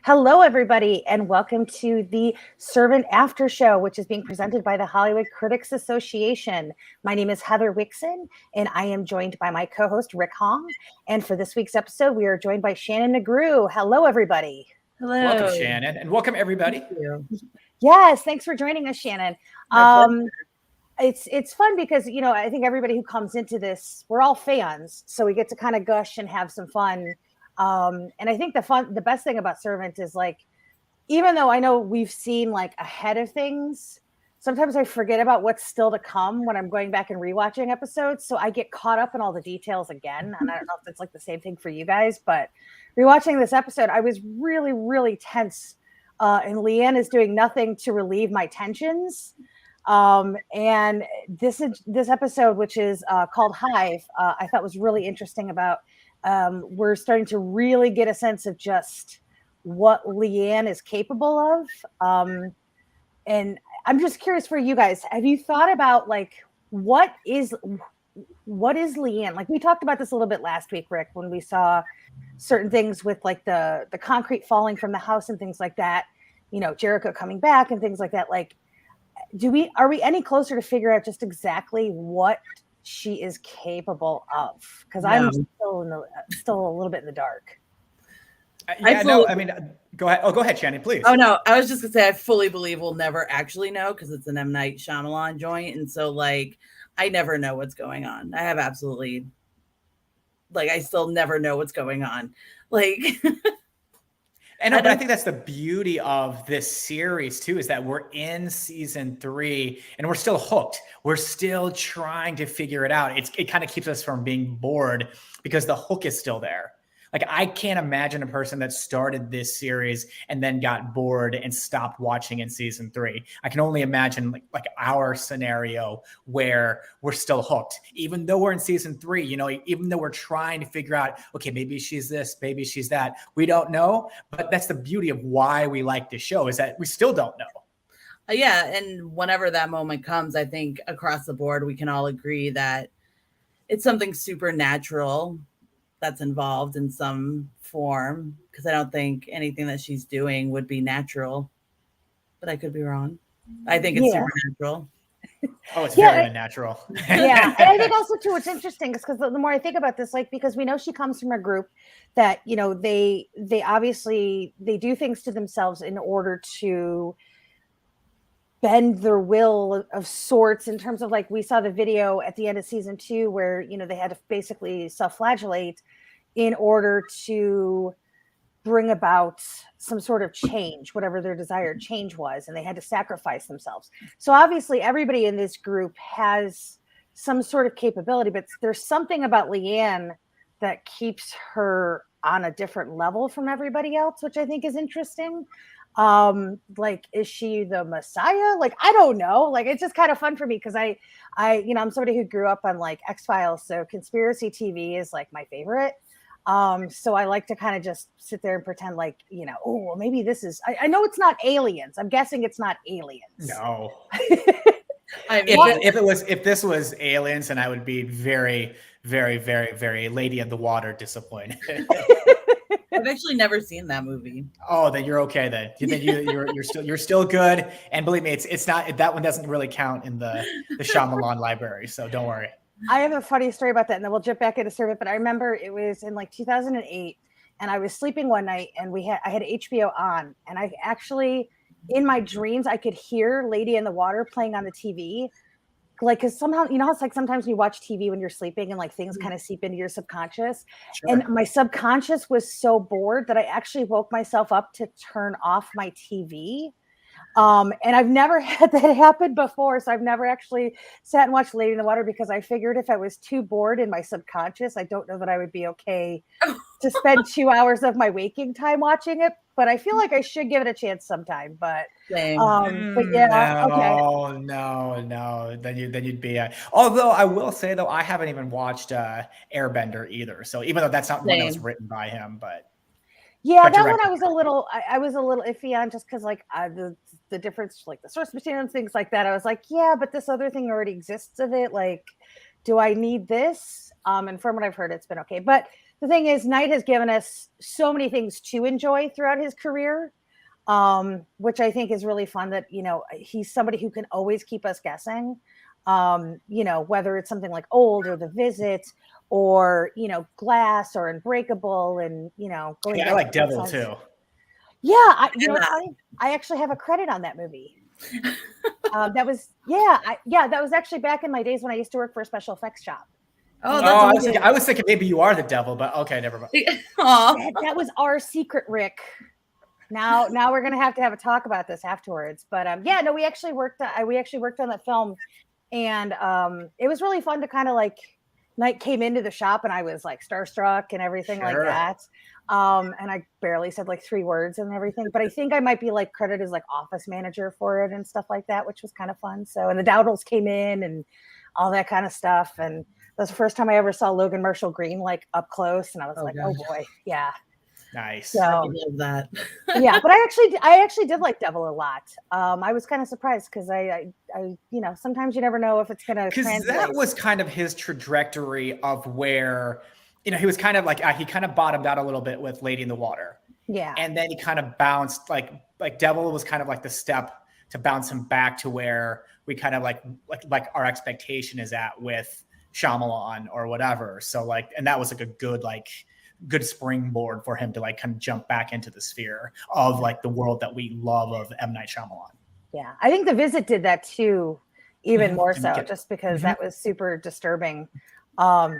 Hello, everybody, and welcome to the Servant Aftershow, which is being presented by the Hollywood Critics Association. My name is Heather Wixson, and I am joined by my co-host, Rick Hong. And for this week's episode, we are joined by Shannon McGrew. Hello, everybody. Hello. Welcome, Shannon, and welcome, everybody. Thank you. Yes, thanks for joining us, Shannon. It's fun because, you know, I think everybody who comes into this, we're all fans, so we get to kind of gush and have some fun. And I think the best thing about Servant is, like, even though I know we've seen like ahead of things, sometimes I forget about what's still to come when I'm going back and rewatching episodes. So I get caught up in all the details again. And I don't know if it's like the same thing for you guys, but rewatching this episode, I was really, really tense. And Leanne is doing nothing to relieve my tensions. And this episode, which is called Hive, I thought was really interesting about. We're starting to really get a sense of just what Leanne is capable of. And I'm just curious for you guys, have you thought about, like, what is Leanne? Like, we talked about this a little bit last week, Rick, when we saw certain things with like the concrete falling from the house and things like that, you know, Jericho coming back and things like that. Like, are we any closer to figure out just exactly what she is capable of? Because I'm still a little bit in the dark. Go ahead. Oh, go ahead, Shannon, please. Oh no, I was just gonna say I fully believe we'll never actually know because it's an M. Night Shyamalan joint, and so like I never know what's going on. I have absolutely, like, I still never know what's going on. Like, but I think that's the beauty of this series too, is that we're in season 3 and we're still hooked. We're still trying to figure it out. It kind of keeps us from being bored because the hook is still there. Like, I can't imagine a person that started this series and then got bored and stopped watching in season 3. I can only imagine like our scenario where we're still hooked, even though we're in season 3, you know, even though we're trying to figure out, okay, maybe she's this, maybe she's that. We don't know, but that's the beauty of why we like this show, is that we still don't know. Yeah. And whenever that moment comes, I think across the board, we can all agree that it's something supernatural that's involved in some form, because I don't think anything that she's doing would be natural, but I could be wrong. I think it's supernatural. Oh, it's very unnatural. Yeah. And I think also too, what's interesting is because the more I think about this, like, because we know she comes from a group that, you know, they obviously they do things to themselves in order to bend their will of sorts, in terms of, like, we saw the video at the end of season 2 where, you know, they had to basically self-flagellate in order to bring about some sort of change, whatever their desired change was, and they had to sacrifice themselves. So obviously everybody in this group has some sort of capability, but there's something about Leanne that keeps her on a different level from everybody else, which I think is interesting. Like, is she the Messiah? Like, I don't know. Like, it's just kind of fun for me because I, you know, I'm somebody who grew up on like X-Files, so conspiracy TV is like my favorite. So I like to kind of just sit there and pretend like, you know, oh, well, maybe this is, I know it's not aliens. I'm guessing it's not aliens. No. I mean, if this was aliens, then I would be very, very, very, very Lady in the Water disappointed. I've actually never seen that movie. Oh, then you're okay. Then you're still good. And believe me, it's not, that one doesn't really count in the Shyamalan library. So don't worry. I have a funny story about that, and then we'll jump back into Servant. But I remember it was in like 2008, and I was sleeping one night, and I had HBO on, and I actually, in my dreams, I could hear Lady in the Water playing on the TV. Like, because somehow, you know, it's like sometimes you watch TV when you're sleeping and like things kind of seep into your subconscious. Sure. And my subconscious was so bored that I actually woke myself up to turn off my TV. And I've never had that happen before. So I've never actually sat and watched Lady in the Water, because I figured if I was too bored in my subconscious, I don't know that I would be okay to spend 2 hours of my waking time watching it. But I feel like I should give it a chance sometime. But Same. But yeah, no. Then you'd be. Although I will say though, I haven't even watched Airbender either. So even though that's not one that was written by him, but yeah, that one I was a little iffy on, just because like the difference, like the source material and things like that. I was like, yeah, but this other thing already exists of it. Like, do I need this? And from what I've heard, it's been okay. But the thing is, Knight has given us so many things to enjoy throughout his career, which I think is really fun. That he's somebody who can always keep us guessing. Whether it's something like Old or The Visit, or Glass or Unbreakable, and going. Yeah, I like Devil too. Yeah, I actually have a credit on that movie. That was actually back in my days when I used to work for a special effects shop. Oh, I was thinking maybe you are the devil, but okay, never mind. That was our secret, Rick. Now we're gonna have to have a talk about this afterwards. But we actually worked on that film, and it was really fun to kind of like. Knight came into the shop and I was like starstruck and everything like that. And I barely said like 3 words and everything, but I think I might be like credited as like office manager for it and stuff like that, which was kind of fun. So, and the Dowdells came in and all that kind of stuff. And that was the first time I ever saw Logan Marshall Green like up close. And I was oh boy. Yeah. Nice. So, I love that. Yeah, but I actually did like Devil a lot. I was kind of surprised because I sometimes you never know if it's gonna translate. That was kind of his trajectory of where, he was kind of like he kind of bottomed out a little bit with Lady in the Water. Yeah. And then he kind of bounced like Devil was kind of like the step to bounce him back to where we kind of like our expectation is at with Shyamalan or whatever. So and that was like a good springboard for him to like kind of jump back into the sphere of like the world that we love of M. Night Shyamalan. Yeah, I think The Visit did that too, even more so, just because that was super disturbing.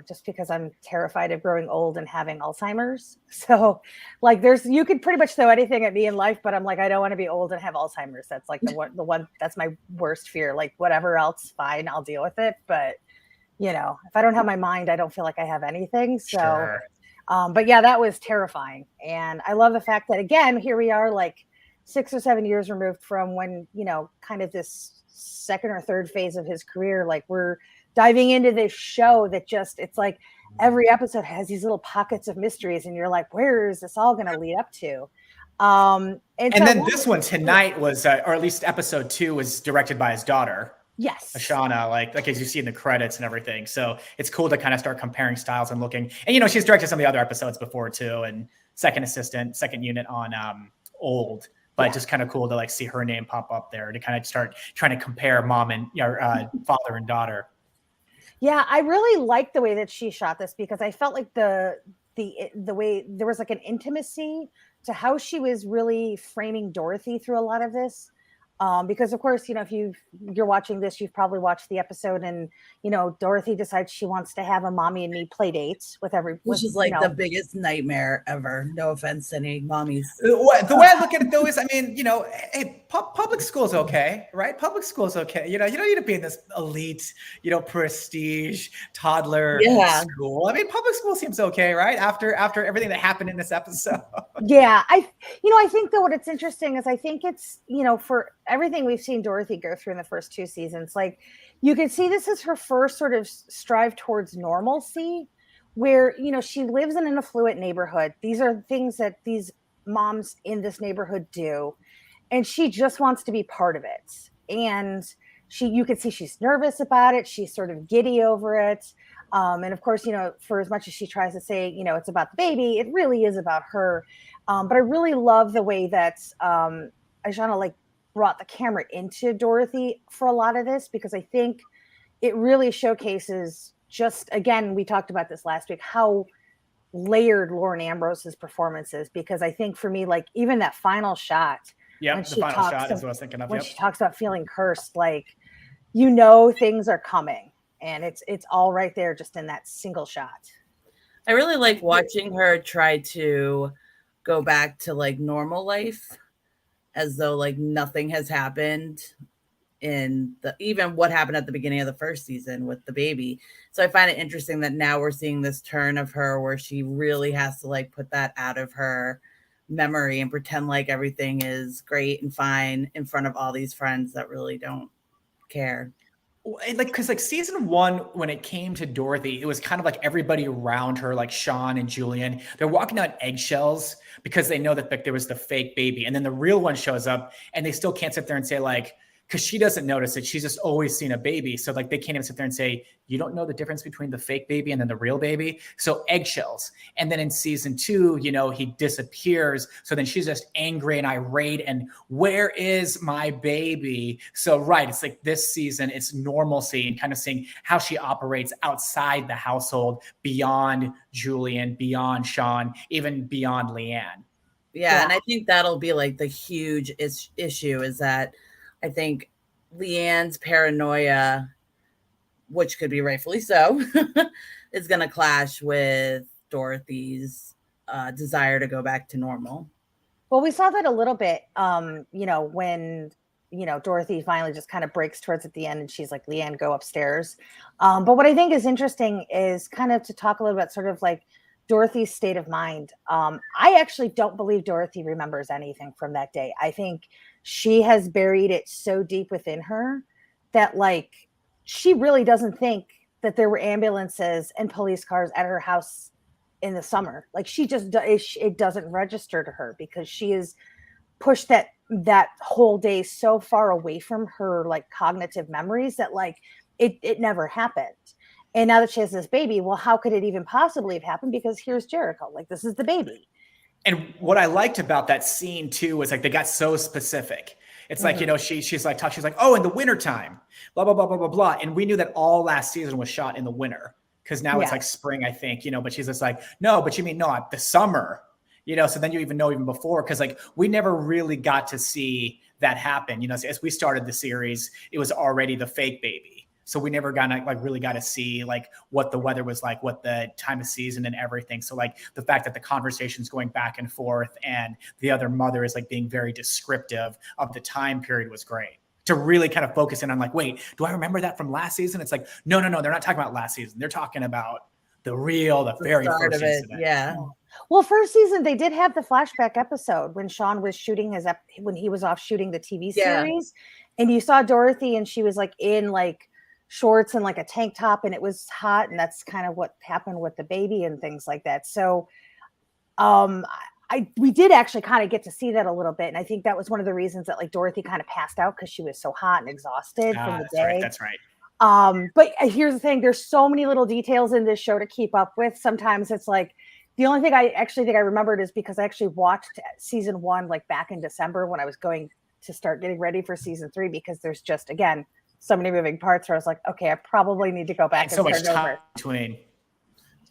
Just because I'm terrified of growing old and having Alzheimer's. So like you could pretty much throw anything at me in life, but I'm like, I don't want to be old and have Alzheimer's. That's like the one that's my worst fear. Like whatever else, fine, I'll deal with it. But if I don't have my mind, I don't feel like I have anything. So Sure. But yeah, that was terrifying. And I love the fact that, again, here we are like 6 or 7 years removed from when, kind of this second or third phase of his career. Like we're diving into this show that it's like every episode has these little pockets of mysteries. And you're like, where is this all going to lead up to? And then this one tonight was, or at least episode 2 was directed by his daughter. Yes. Ashana, like as you see in the credits and everything. So it's cool to kind of start comparing styles and looking. And, she's directed some of the other episodes before too. And second unit on Old. But just kind of cool to like see her name pop up there to kind of start trying to compare mom and father and daughter. Yeah, I really liked the way that she shot this because I felt like the way there was like an intimacy to how she was really framing Dorothy through a lot of this. Because of course, if you're watching this, you've probably watched the episode and, Dorothy decides she wants to have a mommy and me play dates with which is like the biggest nightmare ever. No offense to any mommies. The way I look at it though is, hey, public school's okay, right? Public school's okay. You don't need to be in this elite, prestige toddler school. Public school seems okay, right? After everything that happened in this episode. Yeah. I think though what it's interesting is I think it's, for everything we've seen Dorothy go through in the first 2 seasons, like you can see this is her first sort of strive towards normalcy where, she lives in an affluent neighborhood. These are things that these moms in this neighborhood do. And she just wants to be part of it. And you can see she's nervous about it. She's sort of giddy over it. And of course, for as much as she tries to say, it's about the baby, it really is about her. But I really love the way that Ajana brought the camera into Dorothy for a lot of this, because I think it really showcases just, again, we talked about this last week, how layered Lauren Ambrose's performance is, because I think for me, even that final shot. Yeah, the final shot is what I was thinking of. When she talks about feeling cursed, things are coming and it's all right there just in that single shot. I really like watching her try to go back to normal life as though nothing has happened in even what happened at the beginning of the first season with the baby. So I find it interesting that now we're seeing this turn of her where she really has to put that out of her memory and pretend like everything is great and fine in front of all these friends that really don't care. Because season 1, when it came to Dorothy, it was kind of everybody around her, like Sean and Julian, they're walking on eggshells because they know that there was the fake baby, and then the real one shows up and they still can't sit there and say because she doesn't notice it. She's just always seen a baby. So like they can't even sit there and say, you don't know the difference between the fake baby and then the real baby. So eggshells. And then in season 2, you know, he disappears. So then she's just angry and irate and where is my baby? So right, it's like this season, it's normalcy and kind of seeing how she operates outside the household, beyond Julian, beyond Sean, even beyond Leanne. Yeah, and I think that'll be like the huge issue is that I think Leanne's paranoia, which could be rightfully so, is going to clash with Dorothy's desire to go back to normal. Well, we saw that a little bit, you know, when, you know, Dorothy finally just kind of breaks towards at the end and she's like, Leanne, go upstairs. But what I think is interesting is kind of to talk a little bit sort of like Dorothy's state of mind. I actually don't believe Dorothy remembers anything from that day. I think she has buried it so deep within her that like she really doesn't think that there were ambulances and police cars at her house in the summer. Like she just, it doesn't register to her because she is pushed that whole day so far away from her like cognitive memories that like it never happened. And now that she has this baby, well, how could it even possibly have happened? Because here's Jericho, like this is the baby. And what I liked about that scene too was like they got so specific. It's like, you know, she's like, oh, in the wintertime, blah, blah, blah, blah, blah, blah. And we knew that all last season was shot in the winter because now it's like spring, I think, you know, but she's just like, no, but you mean, no, the summer, you know, so then you even know even before, because like we never really got to see that happen. You know, as we started the series, it was already the fake baby. So we never really got to see like what the weather was like, what the time of season and everything. So like the fact that the conversation's going back and forth and the other mother is like being very descriptive of the time period was great. To really kind of focus in on like, wait, do I remember that from last season? It's like, no, they're not talking about last season. They're talking about the very first incident. Yeah. Well, first season, they did have the flashback episode when Sean was shooting when he was off shooting the TV series. And you saw Dorothy and she was like in like shorts and like a tank top and it was hot. And that's kind of what happened with the baby and things like that. So we did actually kind of get to see that a little bit. And I think that was one of the reasons that like Dorothy kind of passed out because she was so hot and exhausted from the day. That's right. But here's the thing. There's so many little details in this show to keep up with. Sometimes it's like, the only thing I actually think I remembered is because I actually watched season 1, like back in December when I was going to start getting ready for season 3, because there's just, again, so many moving parts where I was like, okay, I probably need to go back and so much start time over. Between.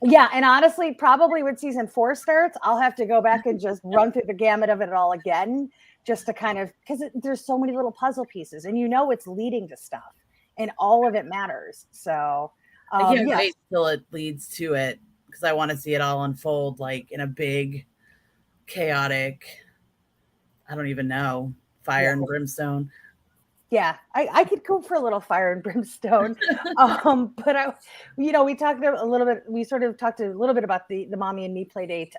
Yeah. And honestly, probably when season 4 starts, I'll have to go back and just run through the gamut of it all again, just to kind of, because there's so many little puzzle pieces and you know, it's leading to stuff and all of it matters. So I can't wait till it leads to it, because I want to see it all unfold like in a big, chaotic, I don't even know, fire and brimstone. Yeah, I could go for a little fire and brimstone. But we talked a little bit, we sort of talked a little bit about the Mommy and Me play date.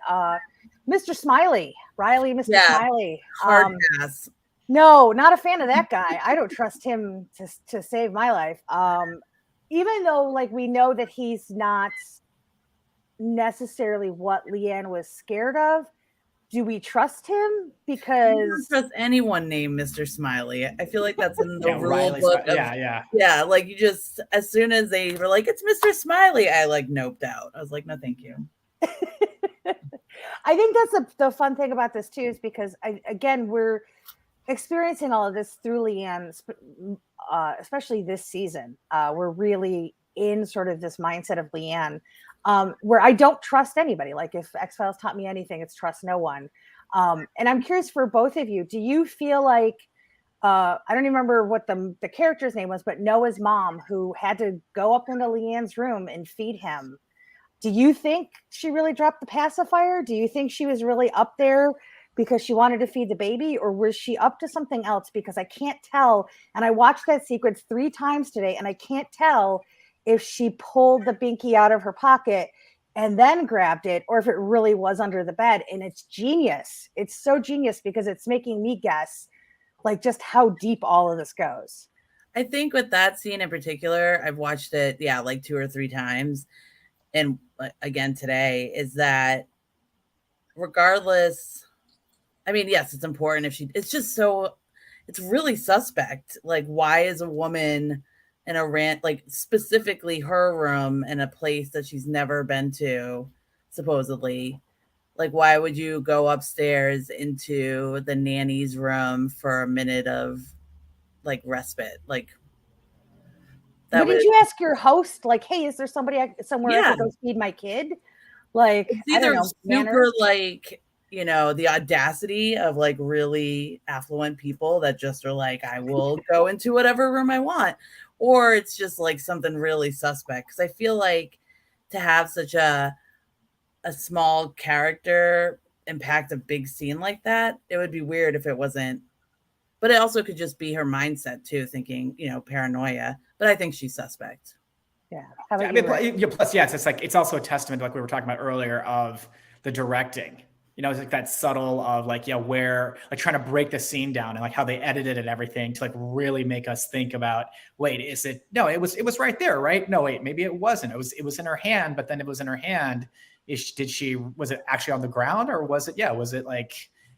Mr. Smiley, Riley, Mr. Smiley. Hard pass. No, not a fan of that guy. I don't trust him to save my life. Even though like we know that he's not necessarily what Leanne was scared of, do we trust him? Because I don't trust anyone named Mr. Smiley. I feel like that's in the rule Riley's book. Yeah. Like you just, as soon as they were like, it's Mr. Smiley, I like noped out. I was like, no, thank you. I think that's the fun thing about this too, is because we're experiencing all of this through Leanne, especially this season. We're really in sort of this mindset of Leanne, where I don't trust anybody. Like if X-Files taught me anything, it's trust no one. And I'm curious for both of you, do you feel like, I don't even remember what the character's name was, but Noah's mom, who had to go up into Leanne's room and feed him. Do you think she really dropped the pacifier? Do you think she was really up there because she wanted to feed the baby, or was she up to something else? Because I can't tell. And I watched that sequence 3 times today and I can't tell if she pulled the binky out of her pocket and then grabbed it, or if it really was under the bed. And it's genius. It's so genius because it's making me guess like just how deep all of this goes. I think with that scene in particular, I've watched it, like 2 or 3 times. And again today, is that regardless, I mean, yes, it's important if it's just so, it's really suspect. Like, why is a woman in a like specifically her room in a place that she's never been to, supposedly? Like, why would you go upstairs into the nanny's room for a minute of like respite? Like, But did you ask your host, like, hey, is there somebody somewhere I could go feed my kid? Like, it's I don't either know, super manners? like, you know, the audacity of like really affluent people that just are like, I will go into whatever room I want, or it's just like something really suspect. Because I feel like to have such a small character impact a big scene like that, it would be weird if it wasn't. But it also could just be her mindset too, thinking, you know, paranoia. But I think she's suspect. Yeah. I mean, plus, yeah, it's like it's also a testament, like we were talking about earlier, of the directing. You know, it's like that subtle of like, yeah, where like trying to break the scene down and like how they edited and everything to like really make us think about, wait, is it? No, it was right there, right? No, wait, maybe it wasn't. It was in her hand, but then it was in her hand. Was it actually on the ground, or was it? Yeah, was it like?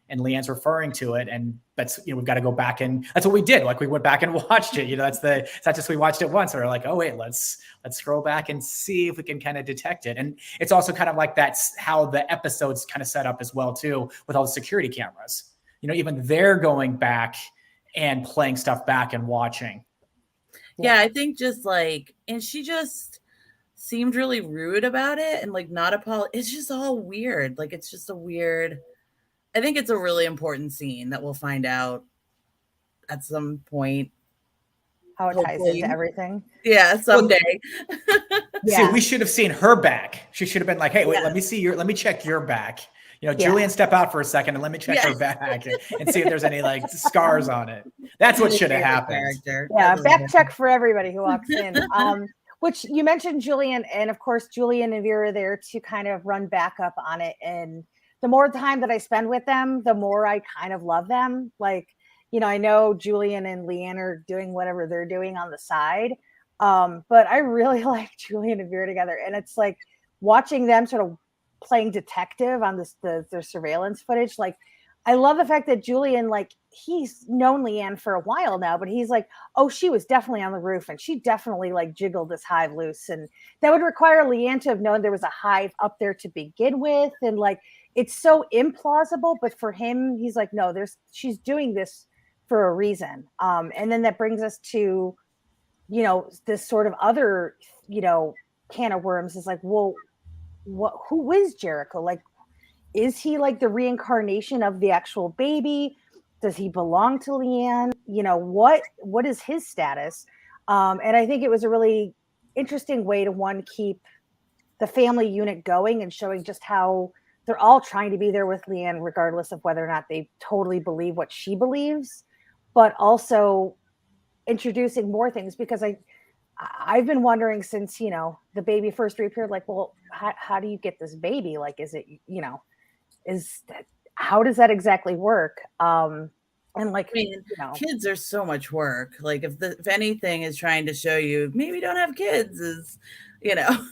And Leanne's referring to it, and that's, you know, we've got to go back, and that's what we did. Like we went back and watched it. You know, it's not just we watched it once. We're like, oh wait, let's scroll back and see if we can kind of detect it. And it's also kind of like that's how the episode's kind of set up as well too, with all the security cameras. You know, even they're going back and playing stuff back and watching. Yeah, I think just like, and she just seemed really rude about it and like not it's just all weird. Like it's just a weird. I think it's a really important scene that we'll find out at some point. How it ties into everything. Yeah, someday. See, we should have seen her back. She should have been like, hey, wait, let me check your back. You know, Julian, step out for a second and let me check her back and see if there's any like scars on it. That's what should have happened. Yeah, back check for everybody who walks in. Which you mentioned Julian, and of course, Julian and Vera are there to kind of run back up on it. And the more time that I spend with them, the more I kind of love them. Like, you know, I know Julian and Leanne are doing whatever they're doing on the side. But I really like Julian and Vera together. And it's like watching them sort of playing detective on their surveillance footage. Like, I love the fact that Julian, like, he's known Leanne for a while now, but he's like, oh, she was definitely on the roof and she definitely like jiggled this hive loose. And that would require Leanne to have known there was a hive up there to begin with. And like, it's so implausible, but for him, he's like, no, she's doing this for a reason. And then that brings us to, you know, this sort of other, you know, can of worms is like, well, who is Jericho? Like, is he like the reincarnation of the actual baby? Does he belong to Leanne? You know, what is his status? And I think it was a really interesting way to keep the family unit going and showing just how they're all trying to be there with Leanne, regardless of whether or not they totally believe what she believes, but also introducing more things, because I've been wondering since, you know, the baby first reappeared, like, well, how do you get this baby? Like, is it, you know, how does that exactly work? And like, I mean, you know, kids are so much work. Like if anything is trying to show you maybe don't have kids, is, you know.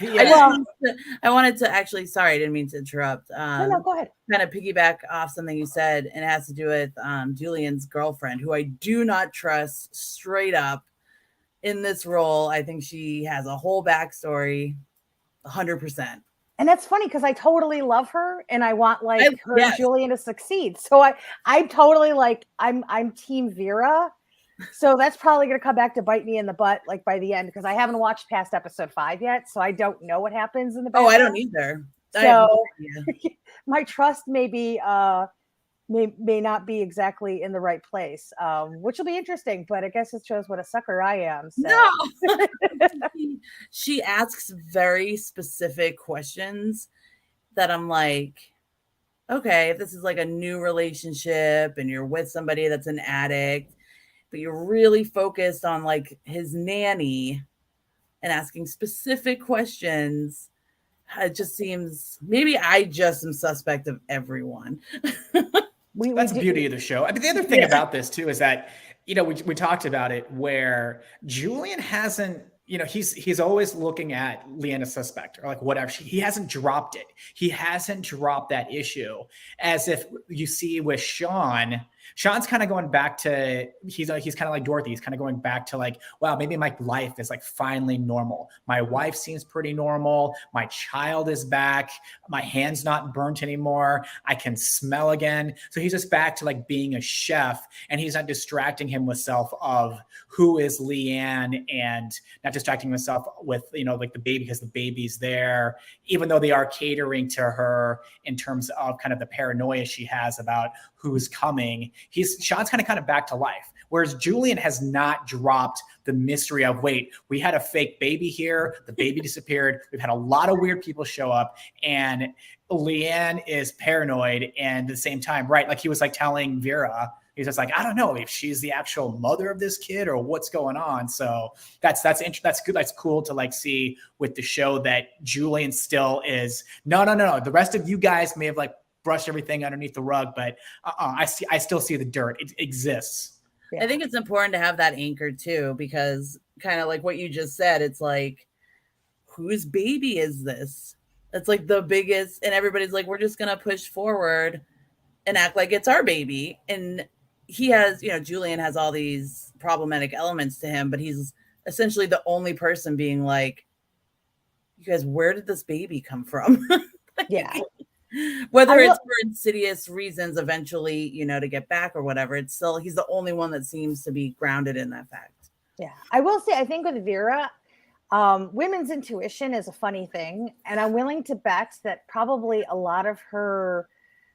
I wanted to actually, sorry, I didn't mean to interrupt. No, go ahead. Kind of piggyback off something you said, and it has to do with Julian's girlfriend, who I do not trust straight up in this role. I think she has a whole backstory, 100%. And that's funny because I totally love her and I want like her and Julian to succeed. So I'm totally like, I'm team Vera. So that's probably going to come back to bite me in the butt, like by the end, because I haven't watched past episode 5 yet. So I don't know what happens in the back. Oh, I don't either. So my trust may not be exactly in the right place, which will be interesting, but I guess it shows what a sucker I am. So. No, she asks very specific questions that I'm like, okay, if this is like a new relationship and you're with somebody that's an addict, but you're really focused on like his nanny and asking specific questions, it just seems, maybe I just am suspect of everyone. That's the beauty of the show. I mean, the other thing about this too is that, you know, we talked about it where Julian hasn't, he's always looking at Leanne as suspect or like whatever. He hasn't dropped it. He hasn't dropped that issue, as if you see with Sean. Sean's kind of going back to he's kind of like Dorothy. He's kind of going back to like, wow, maybe my life is like finally normal. My wife seems pretty normal. My child is back. My hand's not burnt anymore. I can smell again. So he's just back to like being a chef, and he's not distracting himself of who is Leanne, and not distracting himself with, like the baby, because the baby's there, even though they are catering to her in terms of kind of the paranoia she has about who's coming. Sean's kind of back to life. Whereas Julian has not dropped the mystery of, wait, we had a fake baby here. The baby disappeared. We've had a lot of weird people show up, and Leanne is paranoid. And at the same time, right, like he was like telling Vera, he's just like, I don't know if she's the actual mother of this kid or what's going on. So that's good. That's cool to like see with the show that Julian still is, no. The rest of you guys may have like brushed everything underneath the rug, but I still see the dirt. It exists. Yeah. I think it's important to have that anchor too, because kind of like what you just said, it's like, whose baby is this? It's like the biggest, and everybody's like, we're just going to push forward and act like it's our baby. And he has, Julian has all these problematic elements to him, but he's essentially the only person being like, you guys, where did this baby come from? Yeah. Whether it's for insidious reasons eventually, to get back or whatever, it's still, he's the only one that seems to be grounded in that fact. Yeah. I will say, I think with Vera, women's intuition is a funny thing. And I'm willing to bet that probably a lot of her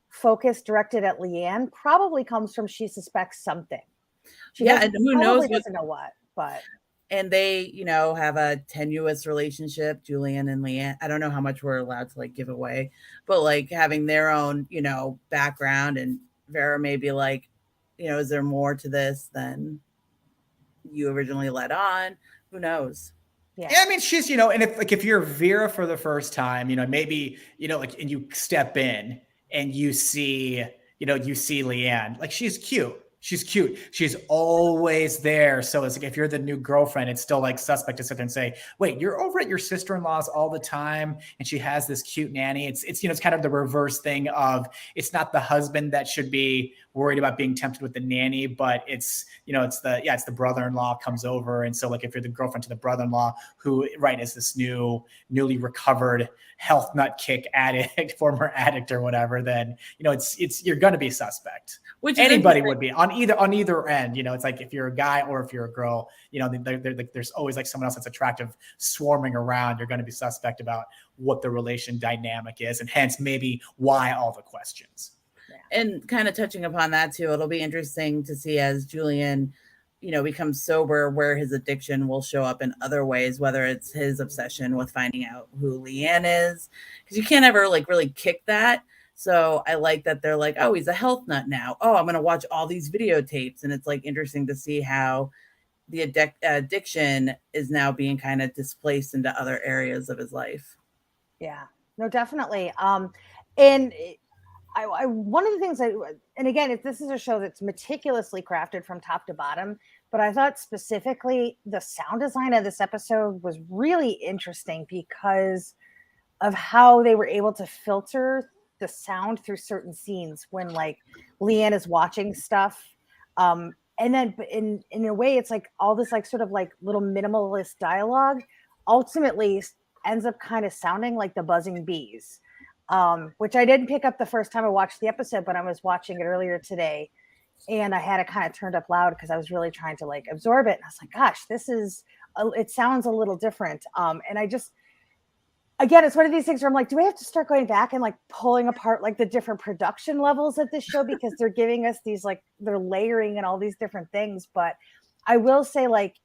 focus directed at Leanne probably comes from she suspects something. And who knows? Doesn't know what, but. And they, have a tenuous relationship, Julian and Leanne. I don't know how much we're allowed to like give away, but like having their own, background, and Vera may be like, is there more to this than you originally let on? Who knows? Yeah, I mean, she's, and if you're Vera for the first time, maybe, and you step in and you see Leanne, like she's cute. She's cute. She's always there. So it's like, if you're the new girlfriend, it's still like suspect to sit there and say, wait, you're over at your sister-in-law's all the time, and she has this cute nanny. It's it's kind of the reverse thing of, it's not the husband that should be worried about being tempted with the nanny, but it's the brother-in-law comes over. And so like, if you're the girlfriend to the brother-in-law, who, right, is this newly recovered health nut kick addict, former addict or whatever, then, you're going to be suspect. Which anybody would be on either end. It's like, if you're a guy or if you're a girl, there's always like someone else that's attractive swarming around. You're going to be suspect about what the relation dynamic is, and hence maybe why all the questions. And kind of touching upon that too, it'll be interesting to see as Julian, becomes sober, where his addiction will show up in other ways, whether it's his obsession with finding out who Leanne is, because you can't ever like really kick that. So I like that they're like, oh, he's a health nut now. Oh, I'm going to watch all these videotapes. And it's like interesting to see how the addiction is now being kind of displaced into other areas of his life. Yeah, no, definitely. And I one of the things and again, this is a show that's meticulously crafted from top to bottom, but I thought specifically the sound design of this episode was really interesting because of how they were able to filter the sound through certain scenes when like Leanne is watching stuff. And then in a way, it's like all this like sort of like little minimalist dialogue ultimately ends up kind of sounding like the buzzing bees, which I didn't pick up the first time I watched the episode, but I was watching it earlier today and I had it kind of turned up loud because I was really trying to like absorb it. And I was like, gosh, it sounds a little different. And I just, again, it's one of these things where I'm like, do I have to start going back and like pulling apart like the different production levels of this show, because they're giving us these like, they're layering and all these different things. But I will say, like,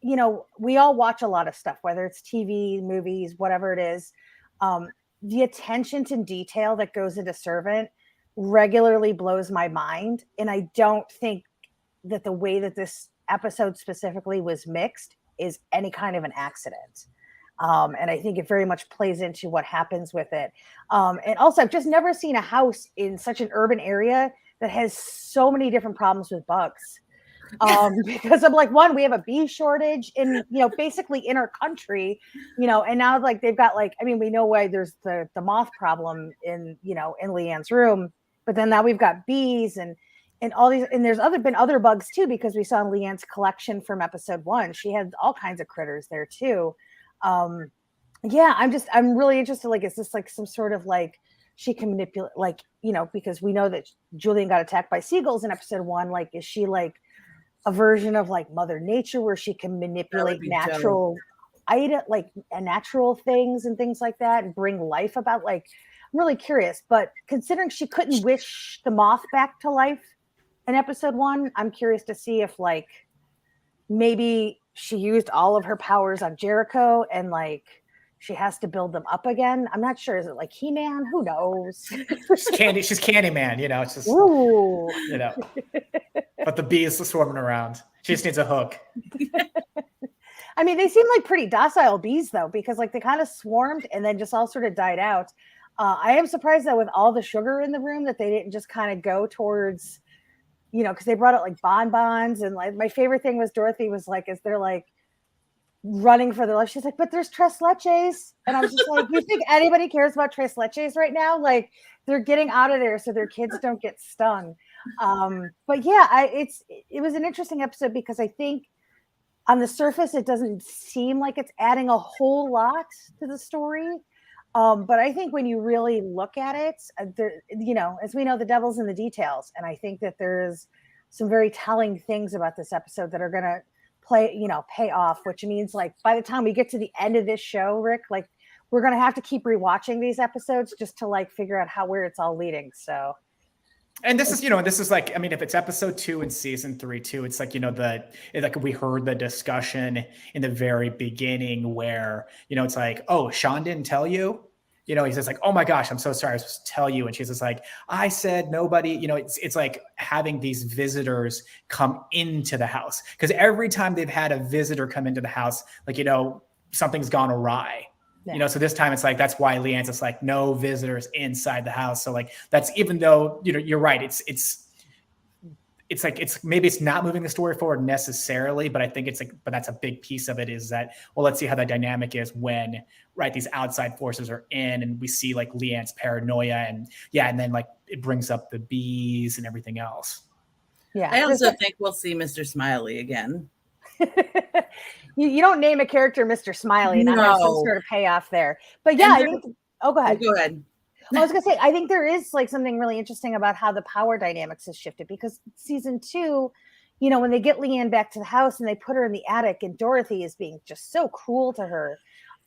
we all watch a lot of stuff, whether it's TV, movies, whatever it is. The attention to detail that goes into Servant regularly blows my mind. And I don't think that the way that this episode specifically was mixed is any kind of an accident. And I think it very much plays into what happens with it. And also, I've just never seen a house in such an urban area that has so many different problems with bugs. Because of like, one, we have a bee shortage in, basically in our country, and now like they've got like, I mean, we know why there's the moth problem in, in Leanne's room, but then now we've got bees and all these, and there's been other bugs too, because we saw in Leanne's collection from episode 1, she had all kinds of critters there too. Yeah, I'm really interested. Like, is this like some sort of like, she can manipulate, like, because we know that Julian got attacked by seagulls in episode 1. Like, is she like a version of like Mother Nature where she can manipulate natural natural things and things like that and bring life about? Like, I'm really curious. But considering she couldn't wish the moth back to life in episode 1, I'm curious to see if like maybe she used all of her powers on Jericho and like she has to build them up again. I'm not sure. Is it like He-Man? Who knows? She's Candyman, it's just, ooh. But the bees are swarming around. She just needs a hook. I mean, they seem like pretty docile bees though, because like they kind of swarmed and then just all sort of died out. I am surprised that with all the sugar in the room that they didn't just kind of go towards, because they brought out like bonbons, and like my favorite thing was Dorothy was like, as they're like running for their life, she's like, but there's tres leches. And I was just like, you think anybody cares about tres leches right now? Like, they're getting out of there so their kids don't get stung. But yeah, it was an interesting episode because I think on the surface, it doesn't seem like it's adding a whole lot to the story. But I think when you really look at it, as we know, the devil's in the details. And I think that there's some very telling things about this episode that are going to pay off, which means like by the time we get to the end of this show, Rick, like we're going to have to keep rewatching these episodes just to like figure out where it's all leading. So. And this is like, I mean, if it's episode 2 in season 3 too, it's like, like we heard the discussion in the very beginning where, it's like, oh, Sean didn't tell you, he says like, oh my gosh, I'm so sorry, I was supposed to tell you. And she's just like, I said nobody, it's like having these visitors come into the house. Because every time they've had a visitor come into the house, like, something's gone awry. Yeah. So this time it's like, that's why Leanne's just like, no visitors inside the house. So like, that's, even though, you're right. It's like, maybe it's not moving the story forward necessarily, but I think it's like, but that's a big piece of it is that, well, let's see how the dynamic is when, right, these outside forces are in and we see like Leanne's paranoia and then like it brings up the bees and everything else. Yeah. I also think we'll see Mr. Smiley again. You don't name a character Mr. Smiley and not have some sort of payoff there. But yeah, go ahead. Go ahead. I was gonna say, I think there is like something really interesting about how the power dynamics has shifted, because season 2, when they get Leanne back to the house and they put her in the attic and Dorothy is being just so cruel to her.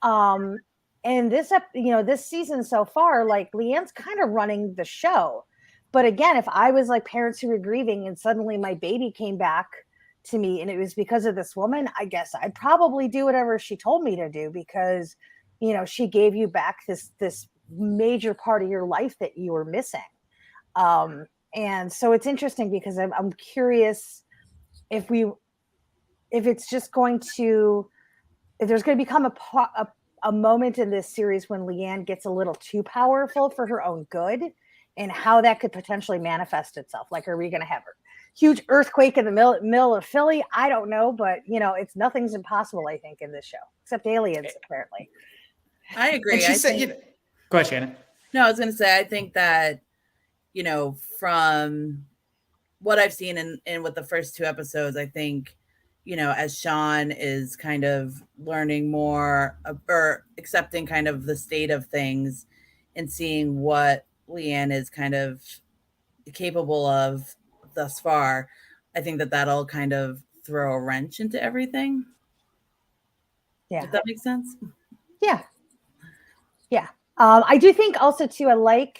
And this season so far, like Leanne's kind of running the show. But again, if I was like parents who were grieving and suddenly my baby came back to me and it was because of this woman, I guess I'd probably do whatever she told me to do, because she gave you back this major part of your life that you were missing. And so it's interesting because I'm curious if it's just going to, if there's going to become a moment in this series when Leanne gets a little too powerful for her own good, and how that could potentially manifest itself. Like, are we going to have a huge earthquake in the middle of Philly? I don't know, but nothing's impossible, I think, in this show, except aliens, apparently. I agree. Go ahead, Shannon. No, I was going to say, I think that, from what I've seen in with the first 2 episodes, I think, as Sean is kind of learning more or accepting kind of the state of things and seeing what Leanne is kind of capable of thus far, I think that that'll kind of throw a wrench into everything. Yeah. Does that make sense? Yeah. Yeah. I do think also too, I like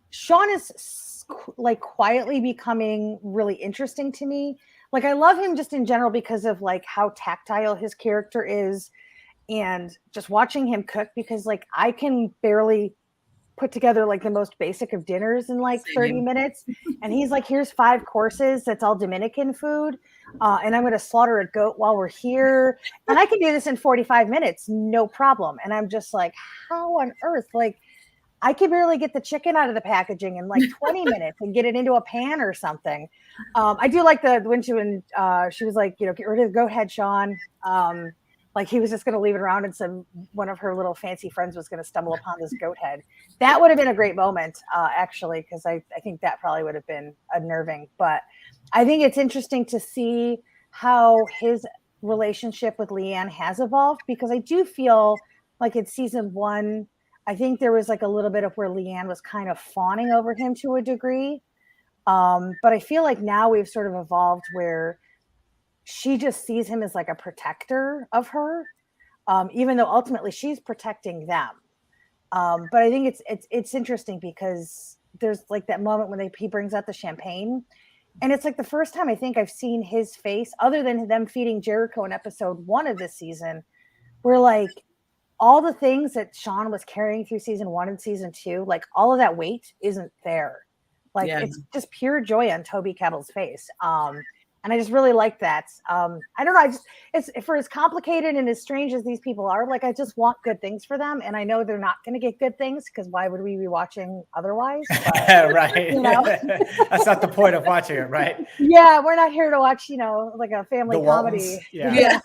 Sean is like quietly becoming really interesting to me. Like, I love him just in general because of like how tactile his character is, and just watching him cook, because like I can barely put together like the most basic of dinners in like 30 minutes. And he's like, here's 5 courses. That's all Dominican food. And I'm going to slaughter a goat while we're here. And I can do this in 45 minutes. No problem. And I'm just like, how on earth? Like, I could barely get the chicken out of the packaging in like 20 minutes and get it into a pan or something. I do like when she was like, you know, get rid of the goat head, Sean. Like he was just going to leave it around and one of her little fancy friends was going to stumble upon this goat head. That would have been a great moment, actually, because I think that probably would have been unnerving. But I think it's interesting to see how his relationship with Leanne has evolved, because I do feel like in season 1, I think there was like a little bit of where Leanne was kind of fawning over him to a degree. But I feel like now we've sort of evolved where she just sees him as like a protector of her, even though ultimately she's protecting them. But I think it's interesting because there's like that moment when he brings out the champagne, and it's like the first time I think I've seen his face, other than them feeding Jericho in episode 1 of this season, where like all the things that Sean was carrying through season 1 and season 2, like all of that weight isn't there. Like it's just pure joy on Toby Kebbell's face. And I just really like that. I don't know. It's for as complicated and as strange as these people are, like I just want good things for them. And I know they're not going to get good things because why would we be watching otherwise? But, right. You know? That's not the point of watching it, right? Yeah, we're not here to watch, you know, like a family comedy. Yeah.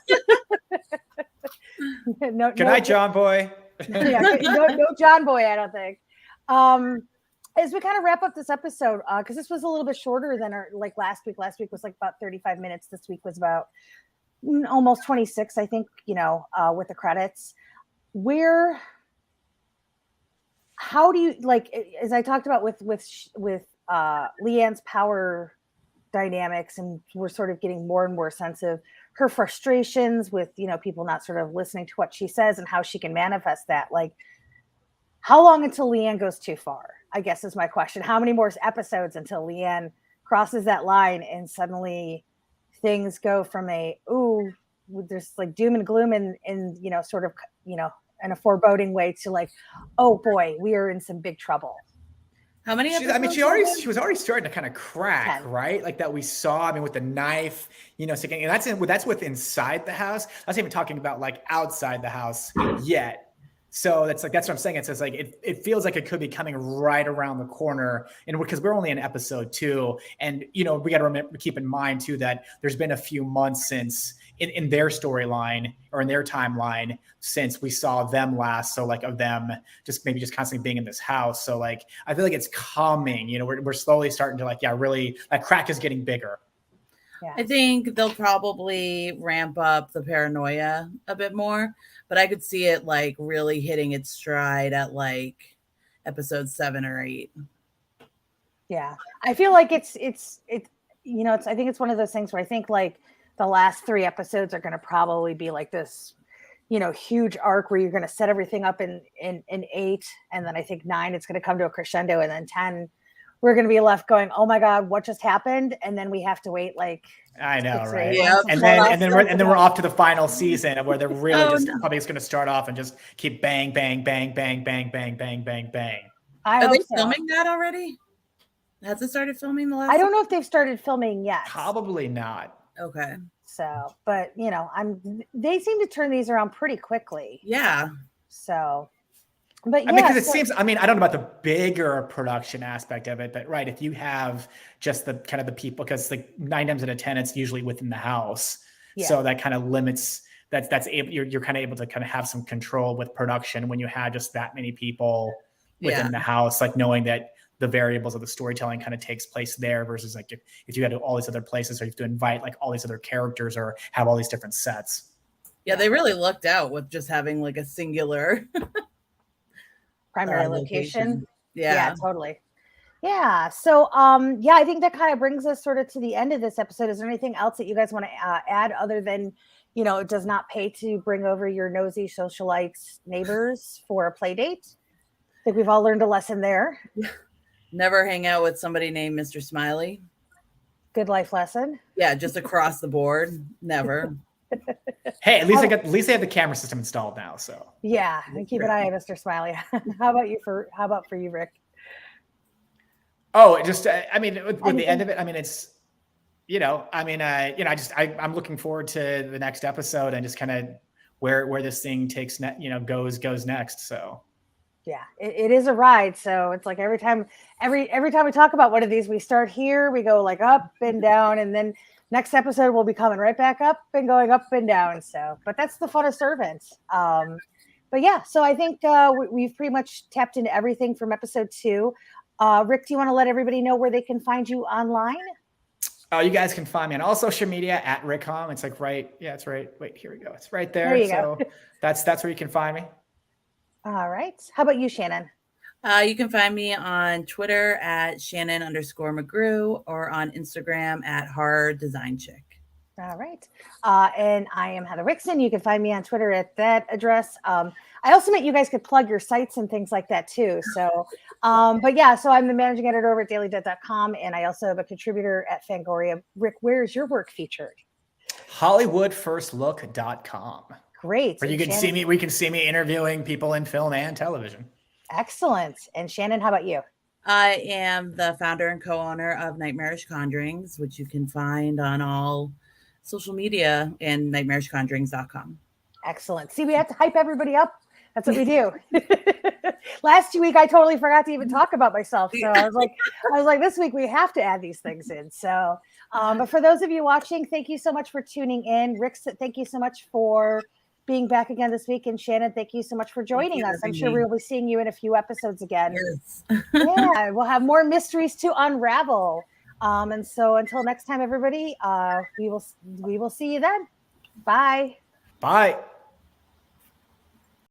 Good night, John Boy. no John Boy, I don't think. As we kind of wrap up this episode, because this was a little bit shorter than like last week. Last week was like about 35 minutes. This week was about almost 26, I think, you know, with the credits. How do you, like, as I talked about with Leanne's power dynamics, and we're sort of getting more and more sense of her frustrations with, you know, people not sort of listening to what she says and how she can manifest that. Like, how long until Leanne goes too far, I guess is my question. How many more episodes until Leanne crosses that line and suddenly things go from there's like doom and gloom and you know, sort of, you know, in a foreboding way to like, oh boy, we are in some big trouble. How many episodes? I mean, she was already starting to kind of crack, 10. Right? Like that we saw, I mean, with the knife, you know, and that's with inside the house. I was even talking about like outside the house yet. So that's what I'm saying. It's just like it feels like it could be coming right around the corner, and because we're only in episode 2, and you know we got to keep in mind too that there's been a few months since in their storyline or in their timeline since we saw them last. So like of them just constantly being in this house. So like I feel like it's coming. You know, we're slowly starting to like really that crack is getting bigger. Yeah. I think they'll probably ramp up the paranoia a bit more, but I could see it like really hitting its stride at like episode 7 or 8. Yeah. I feel like it's you know, I think it's one of those things where I think like the last 3 episodes are going to probably be like this, you know, huge arc where you're going to set everything up in 8. And then I think 9, it's going to come to a crescendo. And then 10, we're going to be left going, oh my God, what just happened? And then we have to wait like, I know, right? Yeah. And then we're off to the final season where they're really probably just going to start off and just keep bang, bang, bang, bang, bang, bang, bang, bang, bang. Are they filming that already? Has it started filming the last? I don't know if they've started filming yet. Probably not. Okay. So, but you know, they seem to turn these around pretty quickly. Yeah. So, but yeah, I mean, because it seems, I mean, I don't know about the bigger production aspect of it, but right, if you have just the kind of the people, because like 9 times out of 10, it's usually within the house. Yeah. So that kind of limits you're kind of able to kind of have some control with production when you have just that many people within the house, like knowing that the variables of the storytelling kind of takes place there versus like if you had all these other places or you have to invite like all these other characters or have all these different sets. Yeah, they really lucked out with just having like a singular primary location. Yeah, totally. Yeah. So, I think that kind of brings us sort of to the end of this episode. Is there anything else that you guys want to add other than, you know, it does not pay to bring over your nosy socialites neighbors for a play date? I think we've all learned a lesson there. Never hang out with somebody named Mr. Smiley. Good life lesson. Yeah, just across the board. Never. Hey, at least they have the camera system installed now. So yeah, and keep an eye on Mr. Smiley. How about for you, Rick? Oh, just I mean, with the end of it, I mean, it's I'm looking forward to the next episode and just kind of where this thing takes goes next. So Yeah, it is a ride. So it's like every time we talk about one of these, we start here, we go like up and down, and then next episode we'll be coming right back up and going up and down. So, but that's the fun of Servants. But yeah, so I think we've pretty much tapped into everything from episode 2. Rick, do you want to let everybody know where they can find you online? You guys can find me on all social media at Rickhom. It's like right. Yeah, it's right. Wait, here we go. It's right there. There you so go. that's where you can find me. All right. How about you, Shannon? You can find me on Twitter at Shannon_McGrew or on Instagram at Horror Design Chick. All right. And I am Heather Wixson. You can find me on Twitter at that address. I also meant you guys could plug your sites and things like that too. So, but yeah, so I'm the managing editor over at dailydead.com, and I also have a contributor at Fangoria. Rick, where's your work featured? HollywoodFirstLook.com. Great. Where you can see me, we can see me interviewing people in film and television. Excellent. And Shannon, how about you? I am the founder and co-owner of Nightmarish Conjurings, which you can find on all social media and nightmarishconjurings.com. Excellent. See, we have to hype everybody up. That's what we do. Last week, I totally forgot to even talk about myself. So I was like, this week we have to add these things in. So, but for those of you watching, thank you so much for tuning in. Rick, thank you so much for being back again this week. And Shannon, thank you so much for joining us. I'm sure we'll be seeing you in a few episodes again. Yes. Yeah, we'll have more mysteries to unravel. And so until next time, everybody, we will see you then. Bye. Bye.